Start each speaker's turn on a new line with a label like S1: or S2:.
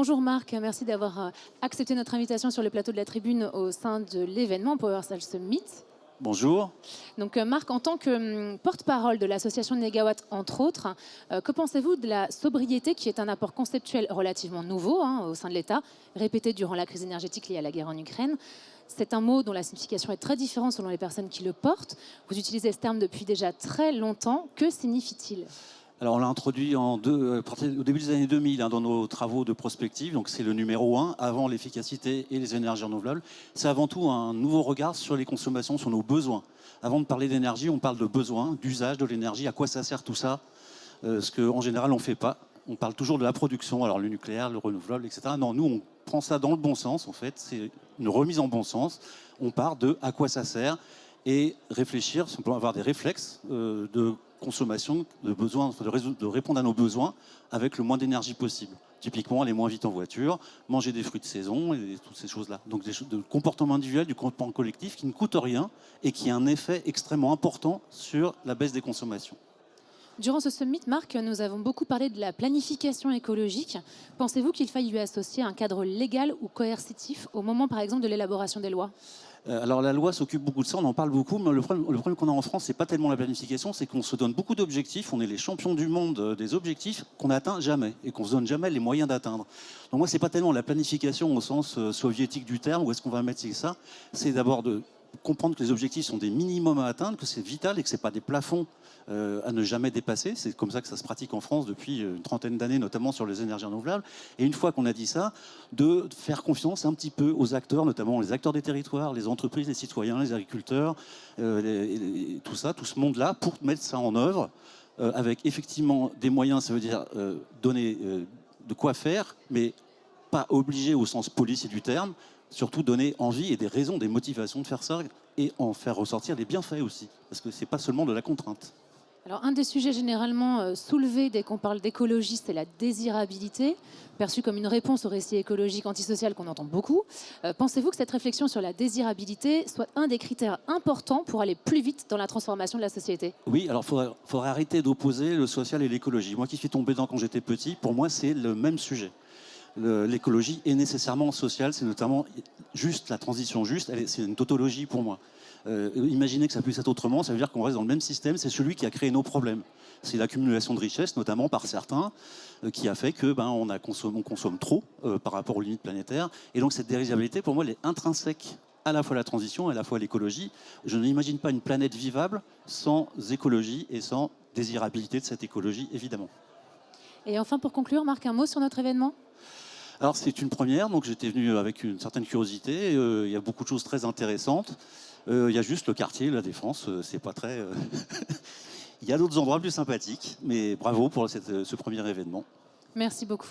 S1: Bonjour Marc, merci d'avoir accepté notre invitation sur le plateau de la Tribune au sein de l'événement PowerSal Summit.
S2: Bonjour.
S1: Donc Marc, en tant que porte-parole de l'association Negawatt, entre autres, que pensez-vous de la sobriété qui est un apport conceptuel relativement nouveau au sein de l'État, répété durant la crise énergétique liée à la guerre en Ukraine? C'est un mot dont la signification est très différente selon les personnes qui le portent. Vous utilisez ce terme depuis déjà très longtemps. Que signifie-t-il ?
S2: Alors on l'a introduit au début des années 2000 dans nos travaux de prospective, donc c'est le numéro 1, avant l'efficacité et les énergies renouvelables. C'est avant tout un nouveau regard sur les consommations, sur nos besoins. Avant de parler d'énergie, on parle de besoins, d'usage de l'énergie, à quoi ça sert tout ça, ce qu'en général on ne fait pas. On parle toujours de la production, alors le nucléaire, le renouvelable, etc. Non, nous on prend ça dans le bon sens en fait, c'est une remise en bon sens. On part de à quoi ça sert et réfléchir, simplement avoir des réflexes de consommation, de répondre à nos besoins avec le moins d'énergie possible. Typiquement, aller moins vite en voiture, manger des fruits de saison et toutes ces choses-là. Donc des choses de comportement individuel, du comportement collectif qui ne coûte rien et qui a un effet extrêmement important sur la baisse des consommations.
S1: Durant ce summit, Marc, nous avons beaucoup parlé de la planification écologique. Pensez-vous qu'il faille lui associer un cadre légal ou coercitif au moment, par exemple, de l'élaboration des lois ?
S2: Alors la loi s'occupe beaucoup de ça, on en parle beaucoup, mais le problème qu'on a en France, c'est pas tellement la planification, c'est qu'on se donne beaucoup d'objectifs, on est les champions du monde des objectifs qu'on n'atteint jamais et qu'on se donne jamais les moyens d'atteindre. Donc moi, c'est pas tellement la planification au sens soviétique du terme, où est-ce qu'on va mettre ça, c'est d'abord de comprendre que les objectifs sont des minimums à atteindre, que c'est vital et que c'est pas des plafonds à ne jamais dépasser. C'est comme ça que ça se pratique en France depuis une trentaine d'années, notamment sur les énergies renouvelables. Et une fois qu'on a dit ça, de faire confiance un petit peu aux acteurs, notamment les acteurs des territoires, les entreprises, les citoyens, les agriculteurs, tout ça, tout ce monde-là, pour mettre ça en œuvre avec effectivement des moyens, ça veut dire donner de quoi faire, mais pas obligé au sens policier du terme, surtout donner envie et des raisons, des motivations de faire ça et en faire ressortir les bienfaits aussi, parce que c'est pas seulement de la contrainte.
S1: Alors, un des sujets généralement soulevés dès qu'on parle d'écologie, c'est la désirabilité, perçue comme une réponse au récit écologique antisocial qu'on entend beaucoup. Pensez-vous que cette réflexion sur la désirabilité soit un des critères importants pour aller plus vite dans la transformation de la société ?
S2: Oui, alors il faudrait arrêter d'opposer le social et l'écologie. Moi qui suis tombé dedans quand j'étais petit, pour moi c'est le même sujet. L'écologie est nécessairement sociale, c'est notamment juste la transition juste, c'est une tautologie pour moi. Imaginez que ça puisse être autrement, ça veut dire qu'on reste dans le même système, c'est celui qui a créé nos problèmes. C'est l'accumulation de richesses, notamment par certains, qui a fait que on consomme trop par rapport aux limites planétaires. Et donc cette désirabilité, pour moi, elle est intrinsèque à la fois à la transition et à la fois à l'écologie. Je n'imagine pas une planète vivable sans écologie et sans désirabilité de cette écologie, évidemment.
S1: Et enfin, pour conclure, Marc, un mot sur notre événement ?
S2: Alors c'est une première, donc j'étais venu avec une certaine curiosité. Il y a beaucoup de choses très intéressantes. Il y a juste le quartier, la Défense, c'est pas très. Il y a d'autres endroits plus sympathiques, mais bravo pour ce premier événement.
S1: Merci beaucoup.